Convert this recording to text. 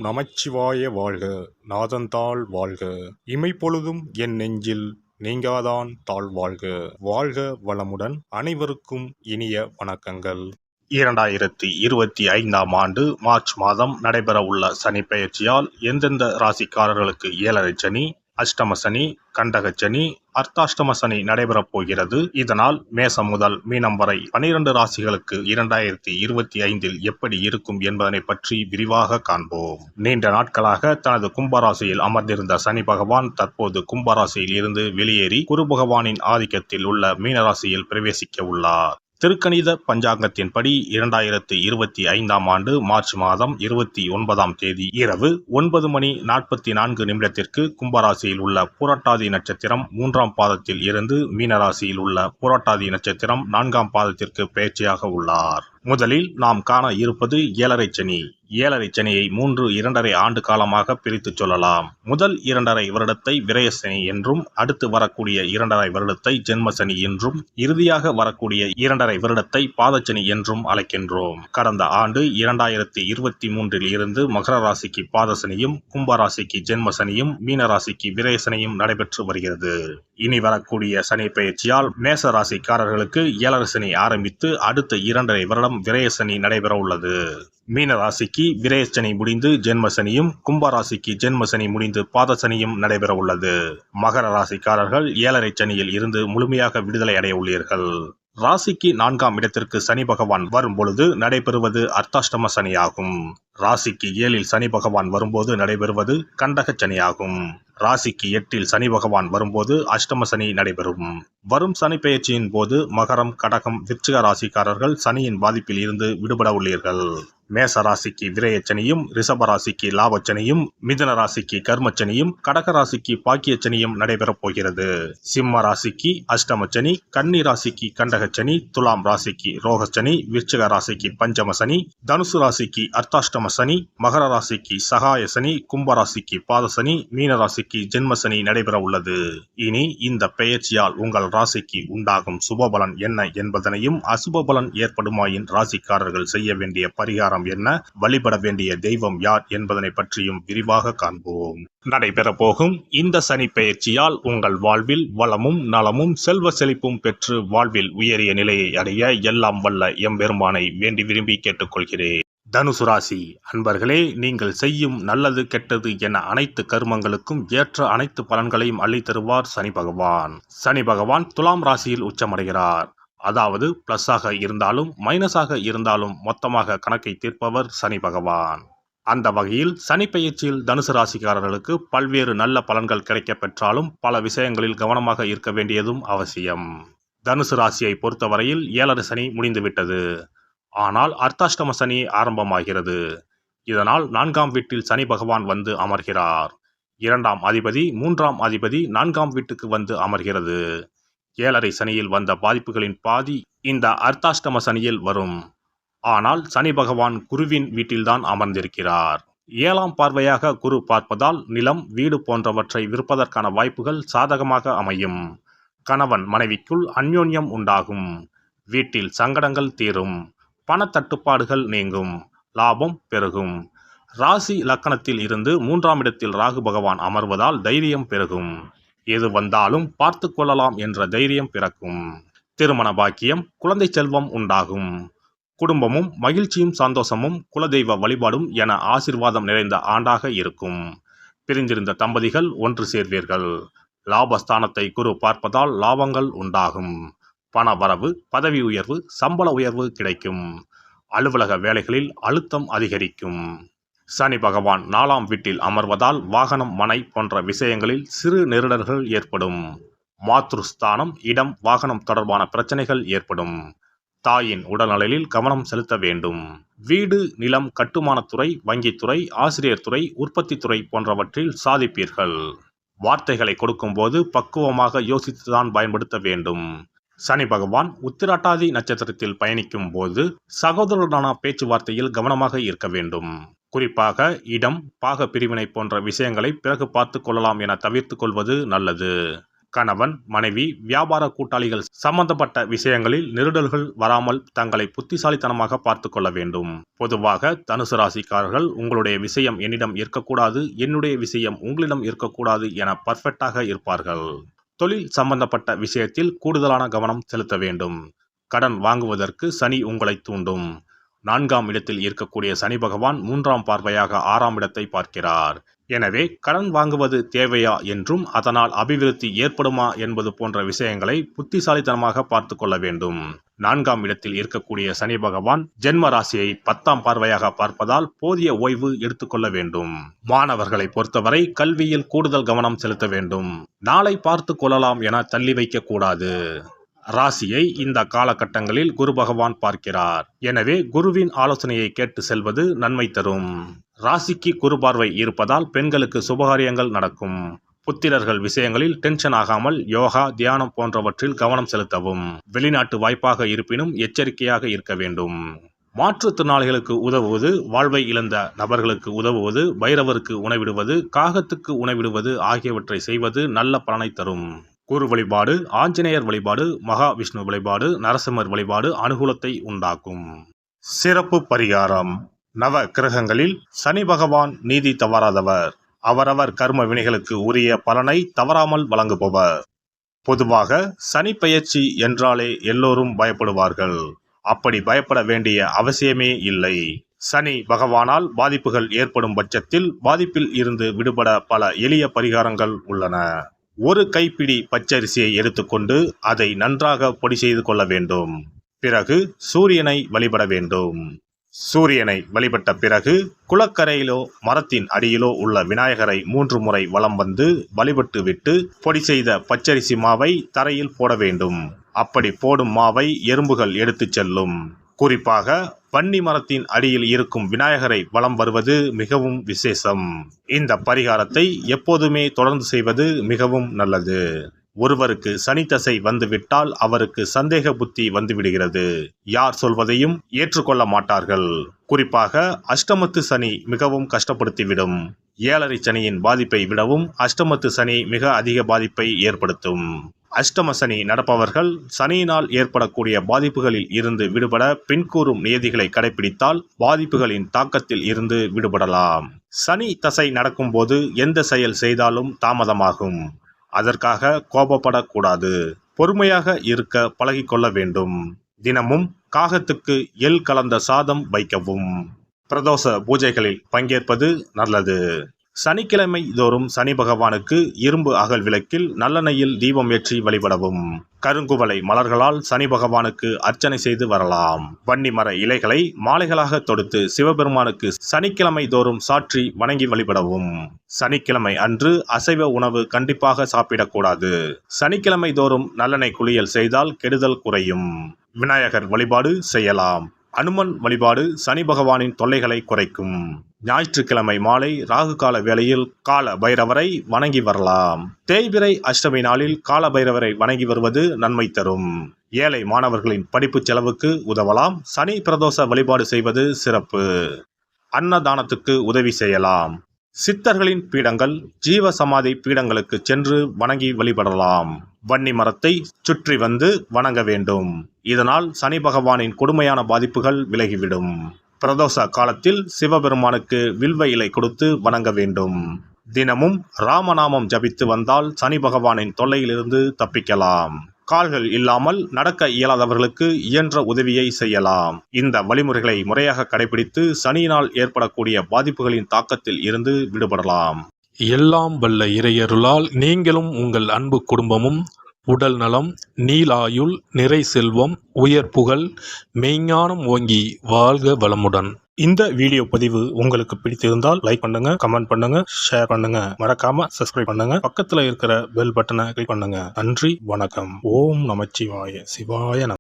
நமச்சிவாய வாழ்க. நாதன்தாள் வாழ்க. இமைப்பொழுதும் என் நெஞ்சில் நீங்காதான் தாழ் வாழ்க. வாழ்க வளமுடன். அனைவருக்கும் இனிய வணக்கங்கள். 2025ஆம் ஆண்டு மார்ச் மாதம் நடைபெறவுள்ள சனி பெயர்ச்சியால் எந்தெந்த ராசிக்காரர்களுக்கு ஏழரை சனி, அஷ்டம சனி, கண்டக சனி, அர்த்தாஷ்டம சனி நடைபெறப் போகிறது. இதனால் மேசம் முதல் மீனம் வரை 12 ராசிகளுக்கு 2025இல் எப்படி இருக்கும் என்பதனை பற்றி விரிவாக காண்போம். நீண்ட நாட்களாக தனது கும்பராசியில் அமர்ந்திருந்த சனி பகவான் தற்போது கும்பராசியில் இருந்து வெளியேறி குரு பகவானின் ஆதிக்கத்தில் உள்ள மீனராசியில் பிரவேசிக்க உள்ளார். திருக்கணித பஞ்சாங்கத்தின்படி 2025ஆம் ஆண்டு மார்ச் மாதம் 29ஆம் தேதி இரவு 9:44 கும்பராசியில் உள்ள புரட்டாதி நட்சத்திரம் 3ஆம் பாதத்தில் இருந்து மீனராசியில் உள்ள புரட்டாதி நட்சத்திரம் 4ஆம் பாதத்திற்கு பெயர்ச்சியாக உள்ளார். முதலில் நாம் காண இருப்பது ஏழரை சனி. ஏழரை சனியை 2.5 ஆண்டு காலமாக பிரித்து சொல்லலாம். முதல் 2.5 வருடத்தை விரயசனி என்றும், அடுத்து வரக்கூடிய 2.5 வருடத்தை ஜென்மசனி என்றும், இறுதியாக வரக்கூடிய 2.5 வருடத்தை பாதச்சனி என்றும் அழைக்கின்றோம். கடந்த ஆண்டு 2023இல் இருந்து மகர ராசிக்கு பாதசனியும், கும்பராசிக்கு ஜென்மசனியும், மீனராசிக்கு விரயசனியும் நடைபெற்று வருகிறது. இனி வரக்கூடிய சனி பெயர்ச்சியால் மேச ராசிக்காரர்களுக்கு ஏழரை சனி ஆரம்பித்து அடுத்த 2.5 வருடம் விரயசனி நடைபெற உள்ளது. மீன ராசிக்கு விரயசனி முடிந்து ஜென்மசனியும், கும்பராசிக்கு ஜென்மசனி முடிந்து பாதசனியும் நடைபெற உள்ளது. மகர ராசிக்காரர்கள் ஏழரை சனியில் இருந்து முழுமையாக விடுதலை அடைய உள்ளீர்கள். ராசிக்கு 4ஆம் இடத்திற்கு சனி பகவான் வரும் பொழுது நடைபெறுவது அர்த்தாஷ்டம சனியாகும். ராசிக்கு 7இல் சனி பகவான் வரும்போது நடைபெறுவது கண்டக சனியாகும். ராசிக்கு 8இல் சனி பகவான் வரும்போது அஷ்டம சனி நடைபெறும். வரும் சனி பெயர்ச்சியின் போது மகரம், கடகம், விருச்சிக ராசிக்காரர்கள் சனியின் பாதிப்பில் இருந்து விடுபட உள்ளீர்கள். மேச ராசிக்கு விரயச்சனியும், ரிஷப ராசிக்கு லாபச்சனியும், மிதுன ராசிக்கு கர்மச்சனியும், கடக ராசிக்கு பாக்கியச்சனியும் நடைபெறப் போகிறது. சிம்ம ராசிக்கு அஷ்டமச்சனி, கன்னி ராசிக்கு கண்டகச்சனி, துலாம் ராசிக்கு ரோகச்சனி, விருச்சிக ராசிக்கு பஞ்சமசனி, தனுசு ராசிக்கு அர்த்தாஷ்டம சனி, மகர ராசிக்கு சகாய சனி, கும்பராசிக்கு பாதசனி, மீன ராசிக்கு ஜென்மசனி நடைபெற உள்ளது. இனி இந்த பெயர்ச்சியால் உங்கள் ராசிக்கு உண்டாகும் சுபபலன் என்ன என்பதனையும், அசுபபலன் ஏற்படுமாயின் ராசிக்காரர்கள் செய்ய வேண்டிய பரிகாரம் என்ன, வழிபட வேண்டிய தெய்வம் யார் என்பதனை பற்றியும் விரிவாக காண்போம். நடைபெற போகும் இந்த சனி பெயர்ச்சியால் உங்கள் வாழ்வில் வளமும் நலமும் செல்வ செழிப்பும் பெற்று வாழ்வில் உயரிய நிலையை அடைய எல்லாம் வல்ல எம்பெருமானை வேண்டி விரும்பி கேட்டுக்கொள்கிறேன். தனுசு ராசி அன்பர்களே, நீங்கள் செய்யும் நல்லது கெட்டது என அனைத்து கர்மங்களுக்கும் ஏற்ற அனைத்து பலன்களையும் அள்ளி தருவார் சனி பகவான். சனி பகவான் துலாம் ராசியில் உச்சமடைகிறார். அதாவது பிளஸாக இருந்தாலும் மைனஸாக இருந்தாலும் மொத்தமாக கணக்கை தீர்ப்பவர் சனி பகவான். அந்த வகையில் சனி பெயர்ச்சியில் தனுசு ராசிக்காரர்களுக்கு பல்வேறு நல்ல பலன்கள் கிடைக்க பெற்றாலும் பல விஷயங்களில் கவனமாக இருக்க வேண்டியதும் அவசியம். தனுசு ராசியை பொறுத்தவரையில் ஏழரை சனி முடிந்துவிட்டது. ஆனால் அர்த்தாஷ்டம சனி ஆரம்பமாகிறது. இதனால் 4ஆம் வீட்டில் சனி பகவான் வந்து அமர்கிறார். 2ஆம் அதிபதி, 3ஆம் அதிபதி 4ஆம் வீட்டுக்கு வந்து அமர்கிறது. ஏழரை சனியில் வந்த பாதிப்புகளின் பாதி இந்த அர்த்தாஷ்டம சனியில் வரும். ஆனால் சனி பகவான் குருவின் வீட்டில்தான் அமர்ந்திருக்கிறார். 7ஆம் பார்வையாக குரு பார்ப்பதால் நிலம், வீடு போன்றவற்றை விற்பதற்கான வாய்ப்புகள் சாதகமாக அமையும். கணவன் மனைவிக்குள் அந்யோன்யம் உண்டாகும். வீட்டில் சங்கடங்கள் தீரும். பணத்தட்டுப்பாடுகள் நீங்கும். லாபம் பெருகும். ராசி லக்கணத்தில் இருந்து 3ஆம் இடத்தில் ராகு பகவான் அமர்வதால் தைரியம் பெருகும். எது வந்தாலும் பார்த்து கொள்ளலாம் என்ற தைரியம் பிறக்கும். திருமண பாக்கியம், குழந்தை செல்வம் உண்டாகும். குடும்பமும் மகிழ்ச்சியும் சந்தோஷமும் குலதெய்வ வழிபாடும் என ஆசீர்வாதம் நிறைந்த ஆண்டாக இருக்கும். பிரிந்திருந்த தம்பதிகள் ஒன்று சேர்வீர்கள். லாபஸ்தானத்தை குரு பார்ப்பதால் லாபங்கள் உண்டாகும். பண வரவு, பதவி உயர்வு, சம்பள உயர்வு கிடைக்கும். அலுவலக வேலைகளில் அழுத்தம் அதிகரிக்கும். சனி பகவான் 4ஆம் வீட்டில் அமர்வதால் வாகனம், மனை போன்ற விஷயங்களில் சிறு நெருடல்கள் ஏற்படும். மாத்ருஸ்தானம், இடம், வாகனம் தொடர்பான பிரச்சனைகள் ஏற்படும். தாயின் உடல்நலில் கவனம் செலுத்த வேண்டும். வீடு, நிலம், கட்டுமானத்துறை, வங்கித்துறை, ஆசிரியர் துறை, உற்பத்தி துறை போன்றவற்றில் சாதிப்பீர்கள். வார்த்தைகளை கொடுக்கும்போது பக்குவமாக யோசித்துதான் பயன்படுத்த வேண்டும். சனி பகவான் உத்திராட்டாதி நட்சத்திரத்தில் பயணிக்கும் போது சகோதரருடனான பேச்சுவார்த்தையில் கவனமாக இருக்க வேண்டும். குறிப்பாக இடம், பாக பிரிவினை போன்ற விஷயங்களை பிறகு பார்த்து கொள்ளலாம் என தவிர்த்து கொள்வது நல்லது. கணவன், மனைவி, வியாபார கூட்டாளிகள் சம்பந்தப்பட்ட விஷயங்களில் நெருடல்கள் வராமல் தங்களை புத்திசாலித்தனமாக பார்த்து கொள்ள வேண்டும். பொதுவாக தனுசு ராசிக்காரர்கள் உங்களுடைய விஷயம் என்னிடம் இருக்கக்கூடாது, என்னுடைய விஷயம் உங்களிடம் இருக்கக்கூடாது என பர்ஃபெக்டாக இருப்பார்கள். தொழில் சம்பந்தப்பட்ட விஷயத்தில் கூடுதலான கவனம் செலுத்த வேண்டும். கடன் வாங்குவதற்கு சனி உங்களை தூண்டும். 4ஆம் இடத்தில் இருக்கக்கூடிய சனி பகவான் 3ஆம் பார்வையாக 6ஆம் இடத்தை பார்க்கிறார். எனவே கடன் வாங்குவது தேவையா என்றும் அதனால் அபிவிருத்தி ஏற்படுமா என்பது போன்ற விஷயங்களை புத்திசாலித்தனமாக பார்த்து கொள்ள வேண்டும். 4ஆம் இடத்தில் இருக்கக்கூடிய சனி பகவான் ஜென்ம ராசியை 10ஆம் பார்வையாக பார்ப்பதால் போதிய ஓய்வு எடுத்துக்கொள்ள வேண்டும். மாணவர்களை பொறுத்தவரை கல்வியில் கூடுதல் கவனம் செலுத்த வேண்டும். நாளை பார்த்து கொள்ளலாம் என தள்ளி வைக்க கூடாது. ராசியை இந்த காலகட்டங்களில் குரு பகவான் பார்க்கிறார். எனவே குருவின் ஆலோசனையை கேட்டு செல்வது நன்மை தரும். ராசிக்கு குரு பார்வை இருப்பதால் பெண்களுக்கு சுபகாரியங்கள் நடக்கும். புத்திரர்கள் விஷயங்களில் டென்ஷன் ஆகாமல் யோகா, தியானம் போன்றவற்றில் கவனம் செலுத்தவும். வெளிநாட்டு வாய்ப்பாக இருப்பினும் எச்சரிக்கையாக இருக்க வேண்டும். மாற்றுத்திறனாளிகளுக்கு உதவுவது, வாழ்வை இழந்த நபர்களுக்கு உதவுவது, பைரவருக்கு உணவிடுவது, காகத்துக்கு உணவிடுவது ஆகியவற்றை செய்வது நல்ல பலனை தரும். குரு வழிபாடு, ஆஞ்சநேயர் வழிபாடு, மகாவிஷ்ணு வழிபாடு, நரசிம்மர் வழிபாடு அனுகூலத்தை உண்டாக்கும். சிறப்பு பரிகாரம். நவ கிரகங்களில் சனி பகவான் நீதி தவறாதவர். அவரவர் கர்ம வினைகளுக்கு உரிய பலனை தவறாமல் வழங்குபவர். பொதுவாக சனி பெயர்ச்சி என்றாலே எல்லோரும் பயப்படுவார்கள். அப்படி பயப்பட வேண்டிய அவசியமே இல்லை. சனி பகவானால் பாதிப்புகள் ஏற்படும் பட்சத்தில் பாதிப்பில் இருந்து விடுபட பல எளிய பரிகாரங்கள் உள்ளன. ஒரு கைப்பிடி பச்சரிசியை எடுத்துக்கொண்டு அதை நன்றாக பொடி செய்து கொள்ள வேண்டும். பிறகு சூரியனை வழிபட வேண்டும். சூரியனை வழிபட்ட பிறகு குளக்கரையிலோ மரத்தின் அடியிலோ உள்ள விநாயகரை 3 முறை வலம் வந்து வழிபட்டு விட்டு பொடி செய்த பச்சரிசி மாவை தரையில் போட வேண்டும். அப்படி போடும் மாவை எறும்புகள் எடுத்துச் செல்லும். குறிப்பாக வன்னி மரத்தின் அடியில் இருக்கும் விநாயகரை வலம் வருவது மிகவும் விசேஷம். இந்த பரிகாரத்தை எப்போதுமே தொடர்ந்து செய்வது மிகவும் நல்லது. ஒருவருக்கு சனி தசை வந்துவிட்டால் அவருக்கு சந்தேக புத்தி வந்துவிடுகிறது. யார் சொல்வதையும் ஏற்றுக்கொள்ள மாட்டார்கள். குறிப்பாக அஷ்டமத்து சனி மிகவும் கஷ்டப்படுத்திவிடும். 7.5 சனியின் பாதிப்பை விடவும் அஷ்டமத்து சனி மிக அதிக பாதிப்பை ஏற்படுத்தும். அஷ்டம சனி நடப்பவர்கள் சனியினால் ஏற்படக்கூடிய பாதிப்புகளில் இருந்து விடுபட பின்கூறும் நியதிகளை கடைபிடித்தால் பாதிப்புகளின் தாக்கத்தில் இருந்து விடுபடலாம். சனி தசை நடக்கும்போது எந்த செயல் செய்தாலும் தாமதமாகும். அதற்காக கோபப்படக்கூடாது. பொறுமையாக இருக்க பழகிக்கொள்ள வேண்டும். தினமும் காகத்துக்கு எள் கலந்த சாதம் வைக்கவும். பிரதோஷ பூஜைகளில் பங்கேற்பது நல்லது. சனிக்கிழமை தோறும் சனி பகவானுக்கு இரும்பு அகல் விளக்கில் நல்லெண்ணெயில் தீபம் ஏற்றி வழிபடவும். கருங்குவளை மலர்களால் சனி பகவானுக்கு அர்ச்சனை செய்து வரலாம். வன்னி மர இலைகளை மாலைகளாக தொடுத்து சிவபெருமானுக்கு சனிக்கிழமை தோறும் சாற்றி வணங்கி வழிபடவும். சனிக்கிழமை அன்று அசைவ உணவு கண்டிப்பாக சாப்பிடக்கூடாது. சனிக்கிழமை தோறும் நல்லெண்ணெய் குளியல் செய்தால் கெடுதல் குறையும். விநாயகர் வழிபாடு செய்யலாம். அனுமன் வழிபாடு சனி பகவானின் தொல்லைகளை குறைக்கும். ஞாயிற்றுக்கிழமை மாலை ராகு கால வேளையில் கால பைரவரை வணங்கி வரலாம். தேய்பிறை அஷ்டமி நாளில் கால பைரவரை வணங்கி வருவது நன்மை தரும். ஏழை மாணவர்களின் படிப்பு செலவுக்கு உதவலாம். சனி பிரதோஷ வழிபாடு செய்வது சிறப்பு. அன்னதானத்துக்கு உதவி செய்யலாம். சித்தர்களின் பீடங்கள், ஜீவ சமாதி பீடங்களுக்கு சென்று வணங்கி வழிபடலாம். வன்னி மரத்தை சுற்றி வந்து வணங்க வேண்டும். இதனால் சனி பகவானின் கொடுமையான பாதிப்புகள் விலகிவிடும். பிரதோஷ காலத்தில் சிவபெருமானுக்கு வில்வ இலை கொடுத்து வணங்க வேண்டும். தினமும் ராமநாமம் ஜபித்து வந்தால் சனி பகவானின் தொல்லையிலிருந்து தப்பிக்கலாம். கால்கள் இல்லாமல் நடக்க இயலாதவர்களுக்கு இயன்ற உதவியை செய்யலாம். இந்த வழிமுறைகளை முறையாக கடைபிடித்து சனியினால் ஏற்படக்கூடிய பாதிப்புகளின் தாக்கத்தில் இருந்து விடுபடலாம். எல்லாம் வல்ல இறையருளால் நீங்களும் உங்கள் அன்பு குடும்பமும் உடல் நலம், நீலாயுள், நிறை செல்வம், உயர் புகழ், மெய்ஞானம் ஓங்கி வாழ்க வளமுடன். இந்த வீடியோ பதிவு உங்களுக்கு பிடித்திருந்தால் லைக் பண்ணுங்க, கமெண்ட் பண்ணுங்க, ஷேர் பண்ணுங்க. மறக்காம சப்ஸ்கிரைப் பண்ணுங்க. பக்கத்துல இருக்கிற பெல் பட்டனை கிளிக் பண்ணுங்க. நன்றி, வணக்கம். ஓம் நமச்சிவாய. சிவாய நம.